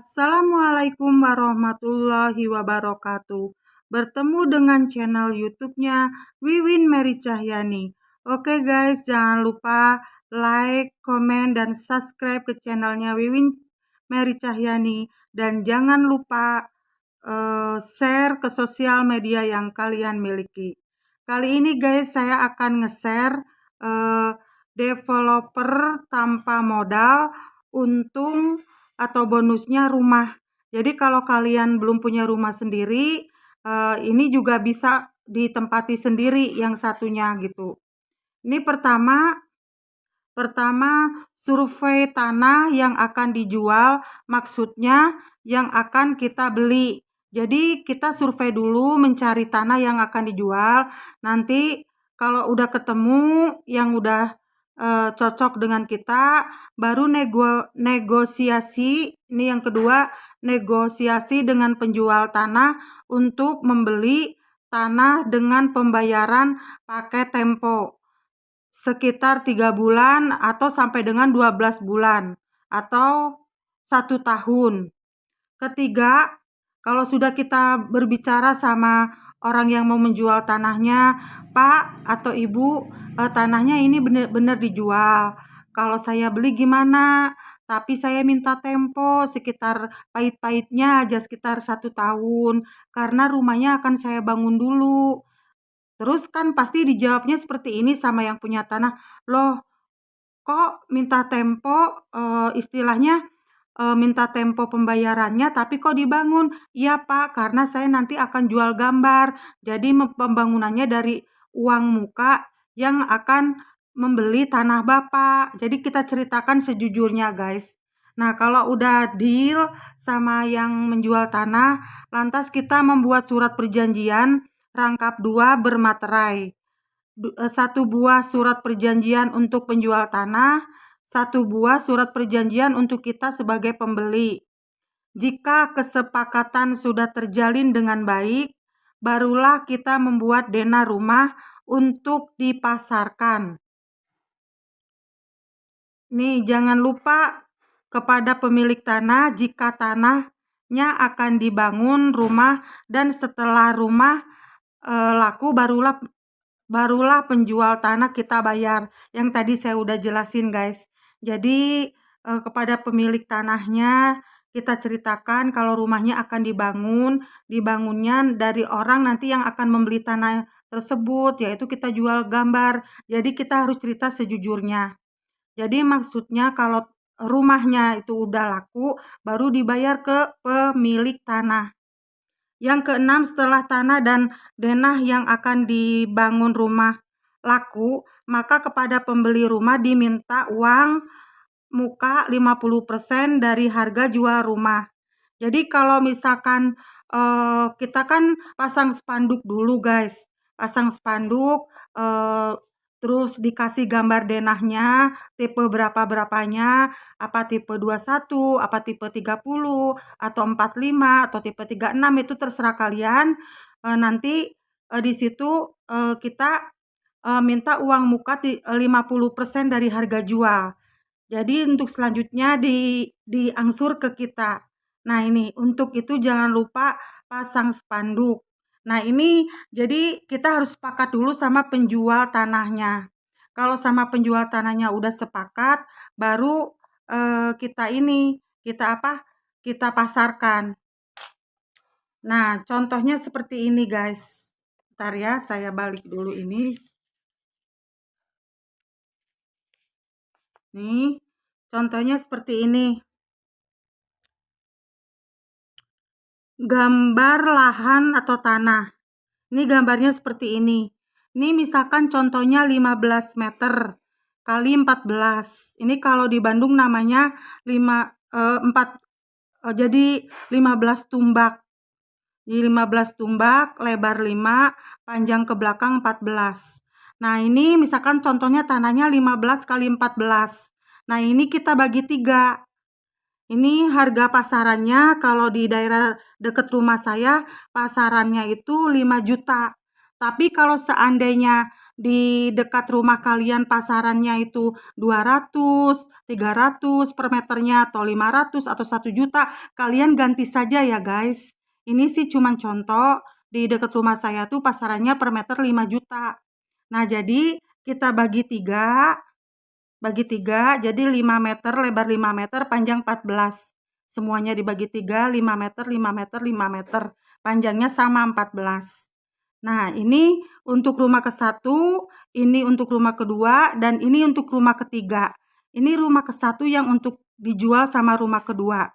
Assalamualaikum warahmatullahi wabarakatuh. Bertemu dengan channel YouTube-nya Wiwin Mary Cahyani. Oke guys, jangan lupa like, komen, dan subscribe ke channelnya Wiwin Mary Cahyani. Dan jangan lupa share ke sosial media yang kalian miliki. Kali ini guys, saya akan nge-share developer tanpa modal untung atau bonusnya rumah. Jadi kalau kalian belum punya rumah sendiri, ini juga bisa ditempati sendiri yang satunya gitu. Ini pertama survei tanah yang akan dijual, maksudnya yang akan kita beli. Jadi kita survei dulu mencari tanah yang akan dijual. Nanti kalau udah ketemu yang udah cocok dengan kita, baru negosiasi. Ini yang kedua, negosiasi dengan penjual tanah untuk membeli tanah dengan pembayaran pakai tempo sekitar 3 bulan atau sampai dengan 12 bulan atau 1 tahun. Ketiga, kalau sudah kita berbicara sama orang yang mau menjual tanahnya, Pak atau Ibu, tanahnya ini benar-benar dijual. Kalau saya beli gimana? Tapi saya minta tempo sekitar pahit-pahitnya aja sekitar 1 tahun, karena rumahnya akan saya bangun dulu. Terus kan pasti dijawabnya seperti ini sama yang punya tanah, "Loh, kok minta tempo, istilahnya, minta tempo pembayarannya tapi kok dibangun?" "Iya Pak, karena saya nanti akan jual gambar, jadi pembangunannya dari uang muka yang akan membeli tanah Bapak." Jadi kita ceritakan sejujurnya guys. Nah kalau udah deal sama yang menjual tanah, lantas kita membuat surat perjanjian rangkap 2 bermaterai. 1 buah surat perjanjian untuk penjual tanah, 1 buah surat perjanjian untuk kita sebagai pembeli. Jika kesepakatan sudah terjalin dengan baik, barulah kita membuat dena rumah untuk dipasarkan. Nih, jangan lupa kepada pemilik tanah jika tanahnya akan dibangun rumah dan setelah rumah laku barulah penjual tanah kita bayar. Yang tadi saya udah jelasin guys. Jadi kepada pemilik tanahnya kita ceritakan kalau rumahnya akan dibangunnya dari orang nanti yang akan membeli tanah tersebut, yaitu kita jual gambar. Jadi kita harus cerita sejujurnya. Jadi maksudnya kalau rumahnya itu udah laku, baru dibayar ke pemilik tanah. Yang keenam, setelah tanah dan denah yang akan dibangun rumah laku, maka kepada pembeli rumah diminta uang muka 50% dari harga jual rumah. Jadi kalau misalkan kita kan pasang spanduk dulu guys, pasang spanduk, terus dikasih gambar denahnya, tipe berapa-berapanya, apa tipe 21, apa tipe 30, atau 45, atau tipe 36, itu terserah kalian. Nanti di situ kita minta uang muka 50% dari harga jual. Jadi untuk selanjutnya diangsur ke kita. Nah ini, untuk itu jangan lupa pasang spanduk. Nah ini, jadi kita harus sepakat dulu sama penjual tanahnya. Kalau sama penjual tanahnya udah sepakat, baru kita pasarkan. Nah contohnya seperti ini guys. Bentar ya, saya balik dulu ini. Nih, contohnya seperti ini. Gambar lahan atau tanah. Ini gambarnya seperti ini. Ini misalkan contohnya 15 meter kali 14. Ini kalau di Bandung namanya 4, jadi 15 tumbak. Jadi 15 tumbak, lebar 5, panjang ke belakang 14. Nah ini misalkan contohnya tanahnya 15 kali 14. Nah ini kita bagi 3. Ini harga pasarannya kalau di daerah dekat rumah saya, pasarannya itu 5 juta. Tapi kalau seandainya di dekat rumah kalian pasarannya itu 200, 300 per meternya atau 500 atau 1 juta, kalian ganti saja ya guys. Ini sih cuma contoh, di dekat rumah saya tuh pasarannya per meter 5 juta. Nah, jadi kita bagi tiga, jadi 5 meter, lebar 5 meter, panjang 14. Semuanya dibagi 3, 5 meter, 5 meter, 5 meter. Panjangnya sama 14. Nah, ini untuk rumah ke-1, ini untuk rumah kedua, dan ini untuk rumah ketiga. Ini rumah ke-1 yang untuk dijual sama rumah kedua.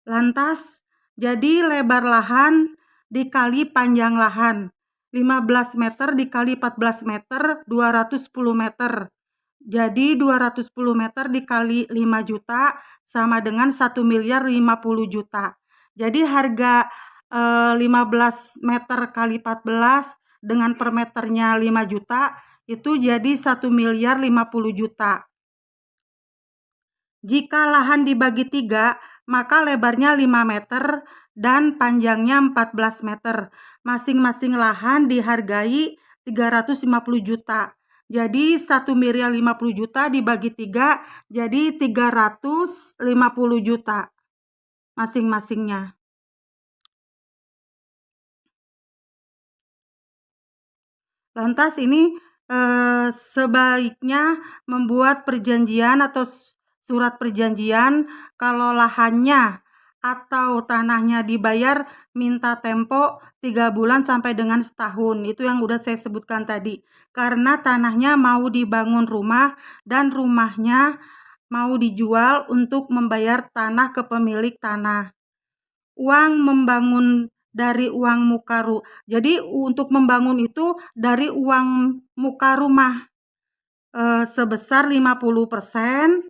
Lantas, jadi lebar lahan dikali panjang lahan. 15 meter dikali 14 meter, 210 meter. Jadi 210 meter dikali 5 juta sama dengan 1.050 juta. Jadi harga 15 meter kali 14 dengan per meternya 5 juta itu jadi 1.050 juta. Jika lahan dibagi 3, maka lebarnya 5 meter dan panjangnya 14 meter. Masing-masing lahan dihargai 350 juta. Jadi 1.050 juta dibagi 3 jadi 350 juta masing-masingnya. Lantas ini sebaiknya membuat perjanjian atau surat perjanjian kalau lahannya atau tanahnya dibayar minta tempo 3 bulan sampai dengan setahun. Itu yang udah saya sebutkan tadi. Karena tanahnya mau dibangun rumah dan rumahnya mau dijual untuk membayar tanah ke pemilik tanah. Uang membangun dari uang muka jadi untuk membangun itu dari uang muka rumah sebesar 50%.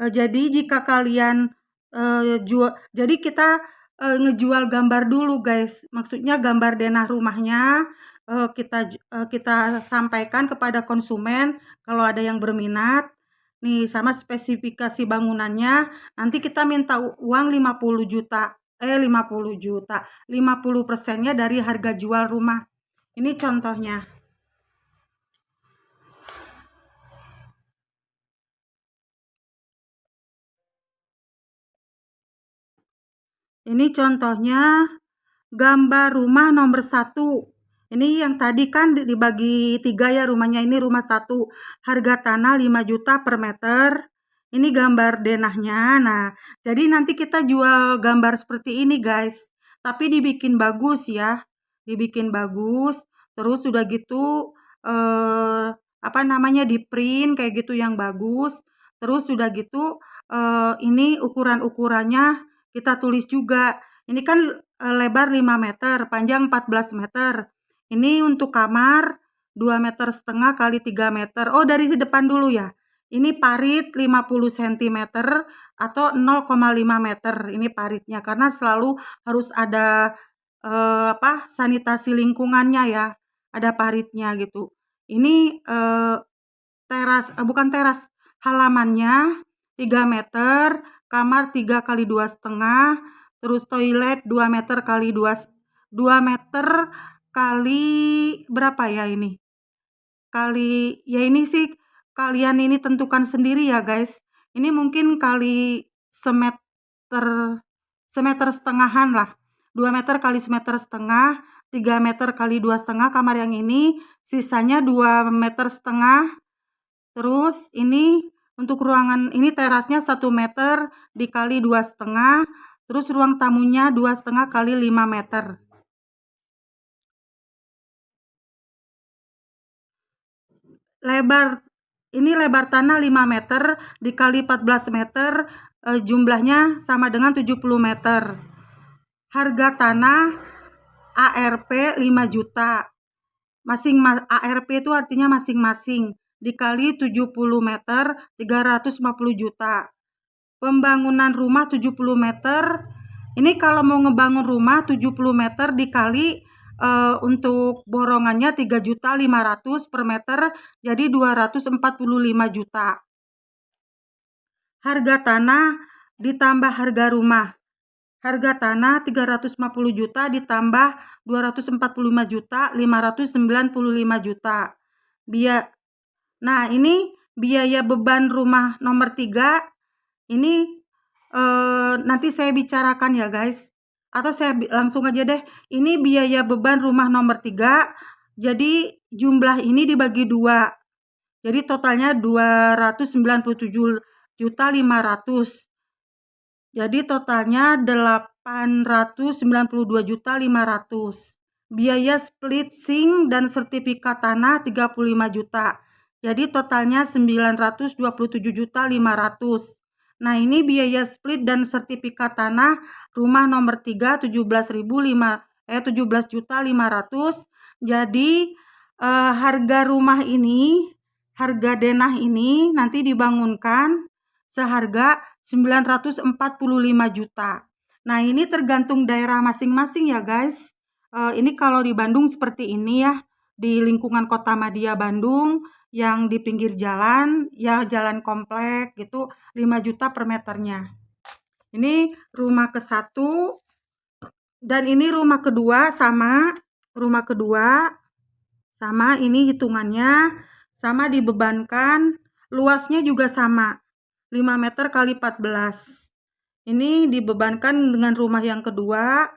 Jadi jika kalian jadi kita ngejual gambar dulu guys. Maksudnya gambar denah rumahnya kita sampaikan kepada konsumen kalau ada yang berminat. Nih sama spesifikasi bangunannya. Nanti kita minta uang 50 juta. 50%-nya dari harga jual rumah. Ini contohnya. Ini contohnya gambar rumah nomor 1. Ini yang tadi kan dibagi 3 ya rumahnya, ini rumah 1. Harga tanah 5 juta per meter. Ini gambar denahnya. Nah, jadi nanti kita jual gambar seperti ini guys. Tapi dibikin bagus ya. Dibikin bagus. Terus udah gitu di print kayak gitu yang bagus. Terus udah gitu ini ukuran-ukurannya kita tulis juga. Ini kan lebar 5 meter, panjang 14 meter. Ini untuk kamar 2,5 meter kali 3 meter. Oh, dari depan dulu ya. Ini parit 50 cm atau 0,5 meter. Ini paritnya karena selalu harus ada sanitasi lingkungannya ya. Ada paritnya gitu. Ini bukan teras, halamannya 3 meter, kamar 3 kali 2,5, terus toilet 2 meter kali 2 meter kali berapa ya ini? Kali ya ini sih kalian ini tentukan sendiri ya guys. Ini mungkin kali semeter setengahan lah. 2 meter kali semeter setengah, 3 meter kali 2,5 kamar yang ini, sisanya 2,5 meter. Terus ini untuk ruangan ini terasnya 1 meter dikali 2,5, terus ruang tamunya 2,5 kali 5 meter. Lebar tanah 5 meter dikali 14 meter, jumlahnya sama dengan 70 meter. Harga tanah ARP 5 juta. ARP itu artinya masing-masing dikali 70 meter 350 juta. Pembangunan rumah 70 meter. Ini kalau mau ngebangun rumah 70 meter dikali untuk borongannya 3.500.000 per meter jadi 245 juta. Harga tanah ditambah harga rumah. Harga tanah 350 juta ditambah 245 juta, 595 juta. Nah, ini biaya beban rumah nomor 3 ini nanti saya bicarakan ya guys. Atau saya langsung aja deh. Ini biaya beban rumah nomor 3. Jadi jumlah ini dibagi 2. Jadi totalnya 297.500.000. Jadi totalnya 892.500.000. Biaya split sing dan sertifikat tanah 35 juta. Jadi totalnya 927.500.000. Nah, ini biaya split dan sertifikat tanah rumah nomor 3 17.500. Jadi harga rumah ini, harga denah ini nanti dibangunkan seharga 945 juta. Nah, ini tergantung daerah masing-masing ya guys. Ini kalau di Bandung seperti ini ya, di lingkungan Kota Madia Bandung yang di pinggir jalan, ya jalan komplek gitu, 5 juta per meternya. Ini rumah ke-1 dan ini rumah kedua sama. Rumah kedua sama, ini hitungannya sama, dibebankan, luasnya juga sama. 5 meter kali 14. Ini dibebankan dengan rumah yang kedua.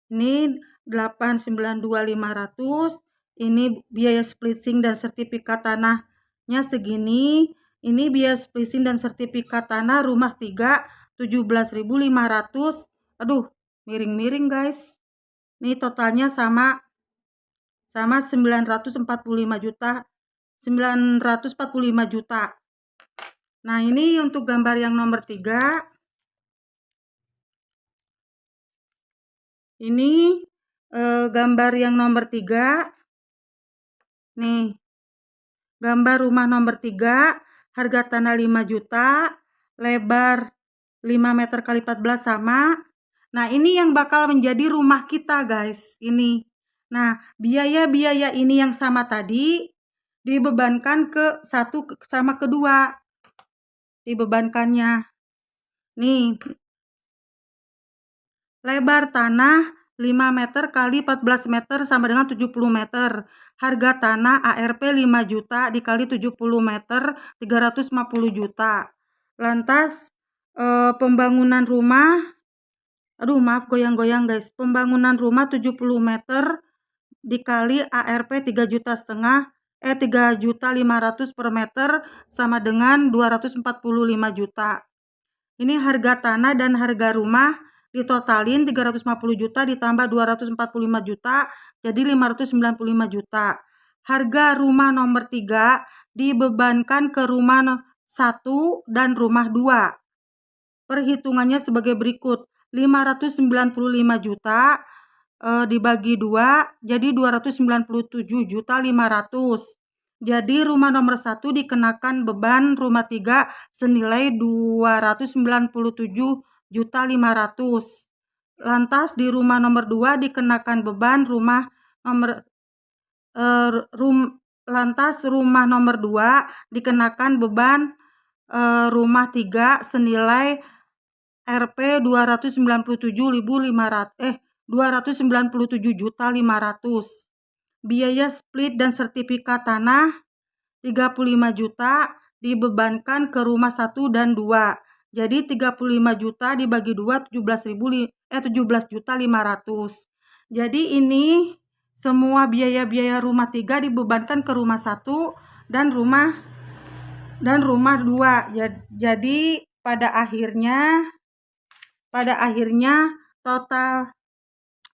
Ini 892.500. Ini biaya splitting dan sertifikat tanahnya segini. Ini biaya splitting dan sertifikat tanah rumah 3 17.500. Aduh, miring-miring guys. Ini totalnya sama 945 juta. 945 juta. Nah, ini untuk gambar yang nomor 3. Ini gambar yang nomor 3. Nih, gambar rumah nomor 3, harga tanah 5 juta, lebar 5 meter kali 14 sama. Nah, ini yang bakal menjadi rumah kita guys, ini. Nah, biaya-biaya ini yang sama tadi dibebankan ke 1 sama kedua. Dibebankannya. Nih, lebar tanah 5 meter kali 14 meter sama dengan 70 meter. Harga tanah ARP 5 juta dikali 70 meter 350 juta. Lantas pembangunan rumah, aduh maaf goyang-goyang guys. Pembangunan rumah 70 meter dikali ARP 3,5 juta 3.500.000 per meter sama dengan 245 juta. Ini harga tanah dan harga rumah ditotalin 350 juta ditambah 245 juta jadi 595 juta. Harga rumah nomor 3 dibebankan ke rumah 1 dan rumah 2. Perhitungannya sebagai berikut. 595 juta dibagi 2 jadi 297.500. Jadi rumah nomor 1 dikenakan beban rumah 3 senilai 297.500. Lantas di rumah nomor 2 dikenakan beban rumah nomor lantas rumah nomor 2 dikenakan beban rumah 3 senilai Rp 297.500. Biaya split dan sertifikat tanah 35 juta dibebankan ke rumah 1 dan 2. Jadi 35 juta dibagi 2 17.500. Jadi ini semua biaya-biaya rumah 3 dibebankan ke rumah 1 dan rumah 2. Jadi pada akhirnya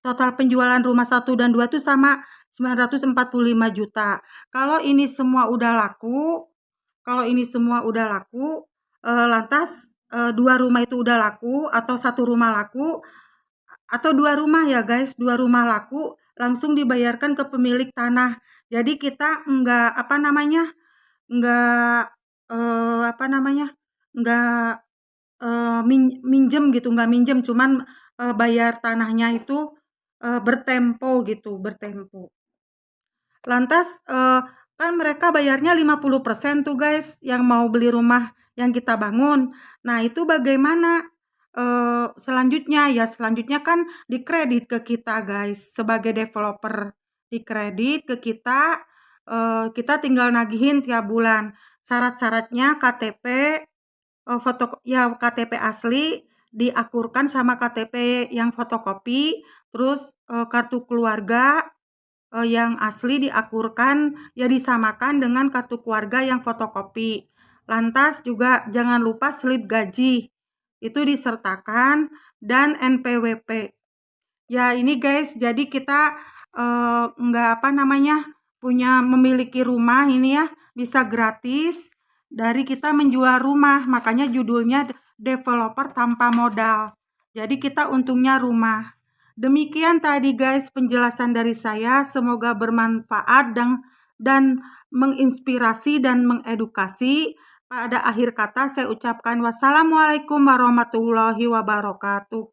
total penjualan rumah 1 dan 2 itu sama 945 juta. Kalau ini semua udah laku, lantas 2 rumah itu udah laku atau 1 rumah laku atau 2 rumah ya guys, 2 rumah laku langsung dibayarkan ke pemilik tanah. Jadi kita enggak minjem gitu, nggak minjem, cuman bayar tanahnya itu bertempo gitu, bertempo. Lantas kan mereka bayarnya 50% tuh guys yang mau beli rumah yang kita bangun. Nah, itu bagaimana selanjutnya ya selanjutnya kan dikredit ke kita guys sebagai developer, dikredit ke kita, kita tinggal nagihin tiap bulan. Syarat-syaratnya KTP, foto ya KTP asli diakurkan sama KTP yang fotokopi, terus kartu keluarga yang asli diakurkan ya disamakan dengan kartu keluarga yang fotokopi. Lantas juga jangan lupa slip gaji itu disertakan dan NPWP. Ya ini guys, jadi kita nggak apa namanya memiliki rumah ini ya bisa gratis dari kita menjual rumah, makanya judulnya developer tanpa modal. Jadi kita untungnya rumah. Demikian tadi guys penjelasan dari saya, semoga bermanfaat dan menginspirasi dan mengedukasi. Pada akhir kata saya ucapkan wassalamualaikum warahmatullahi wabarakatuh.